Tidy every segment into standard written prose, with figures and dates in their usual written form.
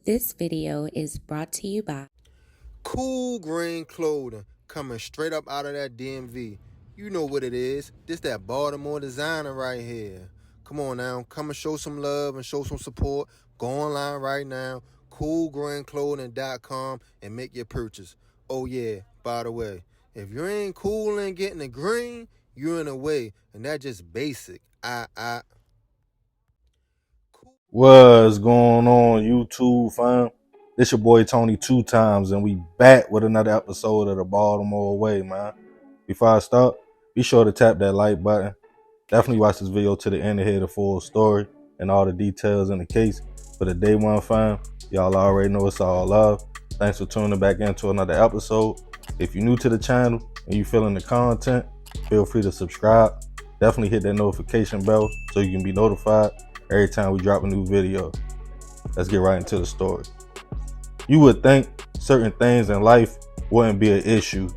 This video is brought to you by Cool green clothing coming straight up out of that DMV. You know what it is. This that Baltimore designer right here. Come on now, come and show some love and show some support. Go online right now, coolgreenclothing.com, and make your purchase. Oh yeah, by the way, if you ain't cool and getting the green, you're in the way, and that's just basic. What's going on, YouTube fam? This your boy Tony 2 times, and we back with another episode of the Baltimore Way, man. Before I start, be sure to tap that like button. Definitely watch this video to the end to hear the full story and all the details in the case. For the day one fam, y'all already know it's all love. Thanks for tuning back into another episode. If you're new to the channel and you feeling the content, feel free to subscribe. Definitely hit that notification bell so you can be notified every time we drop a new video. Let's get right into the story. You would think certain things in life wouldn't be an issue,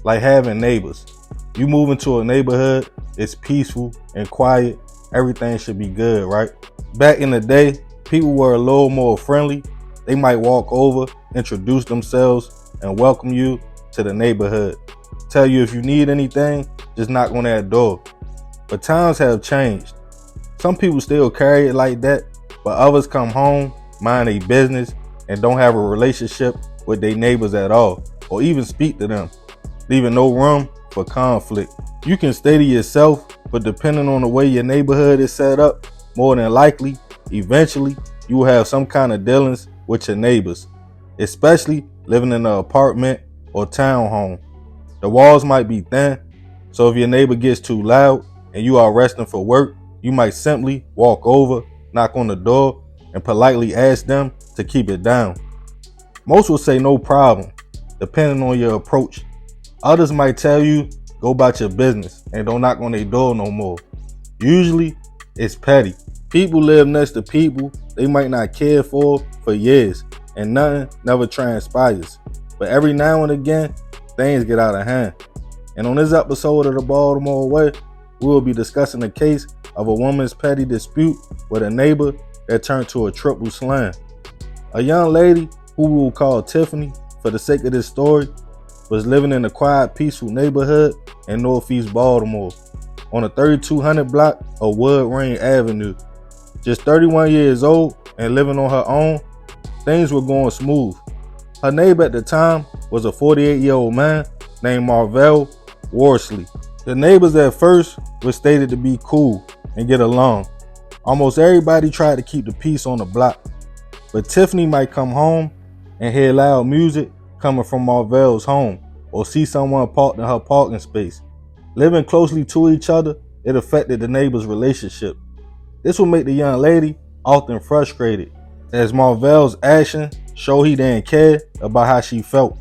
like having neighbors. You move into a neighborhood, it's peaceful and quiet, everything should be good, right? Back in the day, people were a little more friendly. They might walk over, introduce themselves, and welcome you to the neighborhood. Tell you if you need anything, just knock on that door. But times have changed. Some people still carry it like that, but others come home, mind their business, and don't have a relationship with their neighbors at all, or even speak to them, leaving no room for conflict. You can stay to yourself, but depending on the way your neighborhood is set up, more than likely, eventually, you will have some kind of dealings with your neighbors, especially living in an apartment or townhome. The walls might be thin, so if your neighbor gets too loud and you are resting for work, you might simply walk over, knock on the door, and politely ask them to keep it down. Most will say no problem, depending on your approach. Others might tell you, go about your business and don't knock on their door no more. Usually, it's petty. People live next to people they might not care for years, and nothing never transpires. But every now and again, things get out of hand. And on this episode of the Baltimore Way, we will be discussing the case of a woman's petty dispute with a neighbor that turned to a triple slam. A young lady, who we will call Tiffany for the sake of this story, was living in a quiet, peaceful neighborhood in Northeast Baltimore on the 3200 block of Wood Ring Avenue. Just 31 years old and living on her own, things were going smooth. Her neighbor at the time was a 48-year-old man named Marvell Worsley. The neighbors at first were stated to be cool and get along. Almost everybody tried to keep the peace on the block, but Tiffany might come home and hear loud music coming from Marvell's home, or see someone parked in her parking space. Living closely to each other, it affected the neighbors' relationship. This would make the young lady often frustrated, as Marvell's action showed he didn't care about how she felt.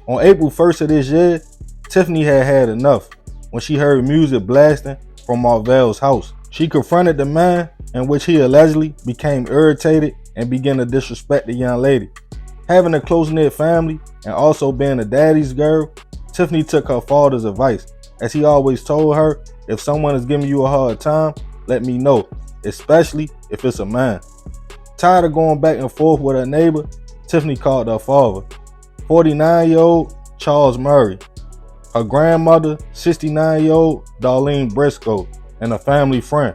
On April 1st of this year, Tiffany had had enough when she heard music blasting from Marvell's house. She confronted the man, in which he allegedly became irritated and began to disrespect the young lady. Having a close-knit family and also being a daddy's girl, Tiffany took her father's advice, as he always told her, if someone is giving you a hard time, let me know, especially if it's a man. Tired of going back and forth with her neighbor, Tiffany called her father, 49-year-old Charles Murray, her grandmother, 69-year-old Darlene Briscoe, and a family friend,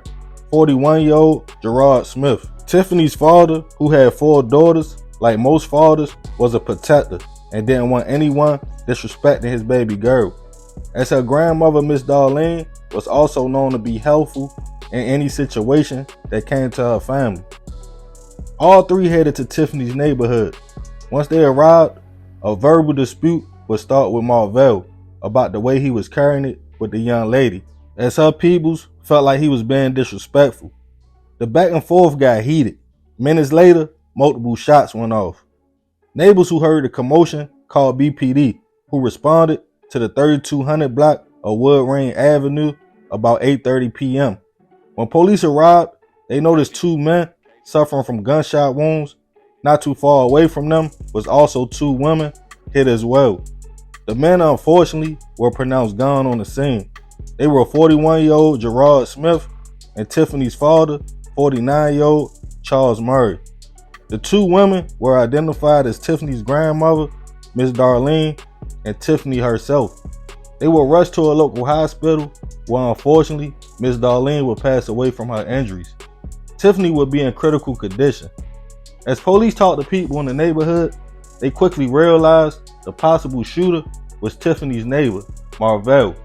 41-year-old Gerard Smith. Tiffany's father, who had 4 daughters, like most fathers, was a protector and didn't want anyone disrespecting his baby girl. As her grandmother, Miss Darlene, was also known to be helpful in any situation that came to her family. All three headed to Tiffany's neighborhood. Once they arrived, a verbal dispute would start with Marvell about the way he was carrying it with the young lady, as her peoples felt like he was being disrespectful. The back and forth got heated. Minutes later, multiple shots went off. Neighbors who heard the commotion called BPD, who responded to the 3200 block of Wood Ring Avenue about 8:30 p.m. When police arrived, they noticed 2 men suffering from gunshot wounds. Not too far away from them was also 2 women hit as well. The men, unfortunately, were pronounced gone on the scene. They were 41-year-old Gerard Smith and Tiffany's father, 49-year-old Charles Murray. The two women were identified as Tiffany's grandmother, Miss Darlene, and Tiffany herself. They were rushed to a local hospital where unfortunately Miss Darlene would pass away from her injuries. Tiffany would be in critical condition. As police talked to people in the neighborhood, they quickly realized the possible shooter was Tiffany's neighbor, Marvell,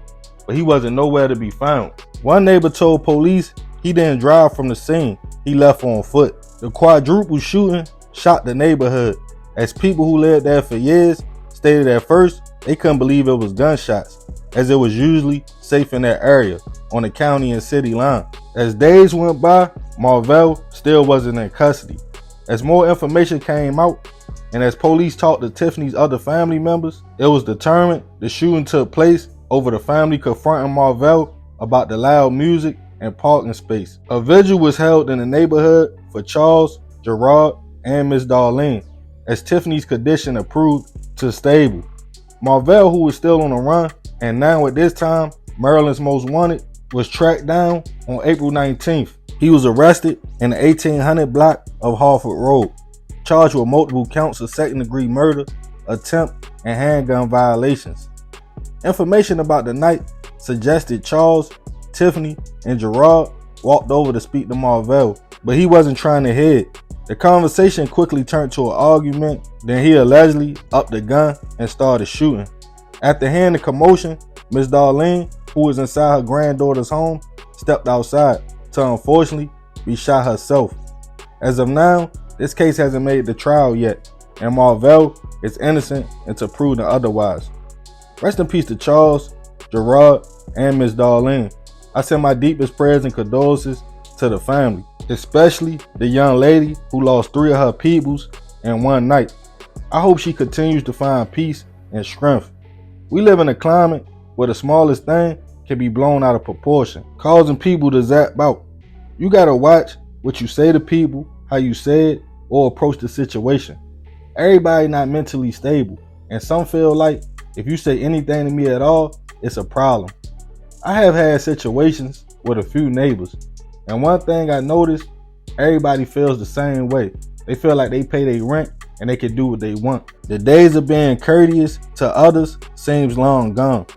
but he wasn't nowhere to be found. One neighbor told police he didn't drive from the scene, he left on foot. The quadruple shooting shocked the neighborhood, as people who lived there for years stated at first they couldn't believe it was gunshots, as it was usually safe in that area on the county and city line. As days went by, Marvell still wasn't in custody. As more information came out, and as police talked to Tiffany's other family members, it was determined the shooting took place over the family confronting Marvell about the loud music and parking space. A vigil was held in the neighborhood for Charles, Gerard, and Miss Darlene, as Tiffany's condition improved to stable. Marvell, who was still on the run, and now at this time Maryland's most wanted, was tracked down on April 19th. He was arrested in the 1800 block of Harford Road, charged with multiple counts of second-degree murder, attempt, and handgun violations. Information about the night suggested Charles, Tiffany, and Gerard walked over to speak to Marvell, but he wasn't trying to hit. The conversation quickly turned to an argument, then he allegedly upped the gun and started shooting. After hearing the commotion, Miss Darlene, who was inside her granddaughter's home, stepped outside to unfortunately be shot herself. As of now, this case hasn't made the trial yet, and Marvell is innocent until proven otherwise. Rest in peace to Charles, Gerard, and Miss Darlene. I send my deepest prayers and condolences to the family, especially the young lady who lost 3 of her peoples in one night. I hope she continues to find peace and strength. We live in a climate where the smallest thing can be blown out of proportion, causing people to zap out. You gotta watch what you say to people, how you say it, or approach the situation. Everybody not mentally stable, and some feel like if you say anything to me at all, it's a problem. I have had situations with a few neighbors, and one thing I noticed, everybody feels the same way. They feel like they pay their rent and they can do what they want. The days of being courteous to others seems long gone.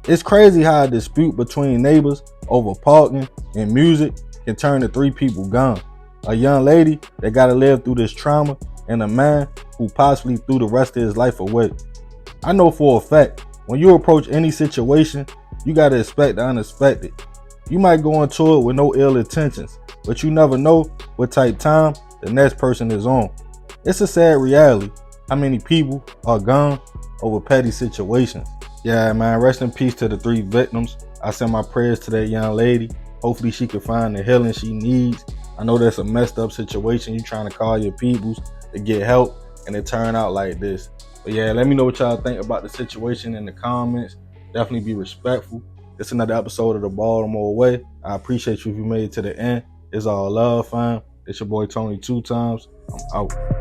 It's crazy how a dispute between neighbors over parking and music can turn to 3 people gone. A young lady that gotta live through this trauma, and a man who possibly threw the rest of his life away. I know for a fact, when you approach any situation, you gotta expect the unexpected. You might go into it with no ill intentions, but you never know what type time the next person is on. It's a sad reality how many people are gone over petty situations. Yeah, man, rest in peace to the 3 victims. I send my prayers to that young lady. Hopefully she can find the healing she needs. I know that's a messed up situation. You trying to call your peoples to get help and it turned out like this. But yeah, let me know what y'all think about the situation in the comments. Definitely be respectful. It's another episode of the Baltimore Way. I appreciate you if you made it to the end. It's all love, fam. It's your boy Tony 2 times. I'm out.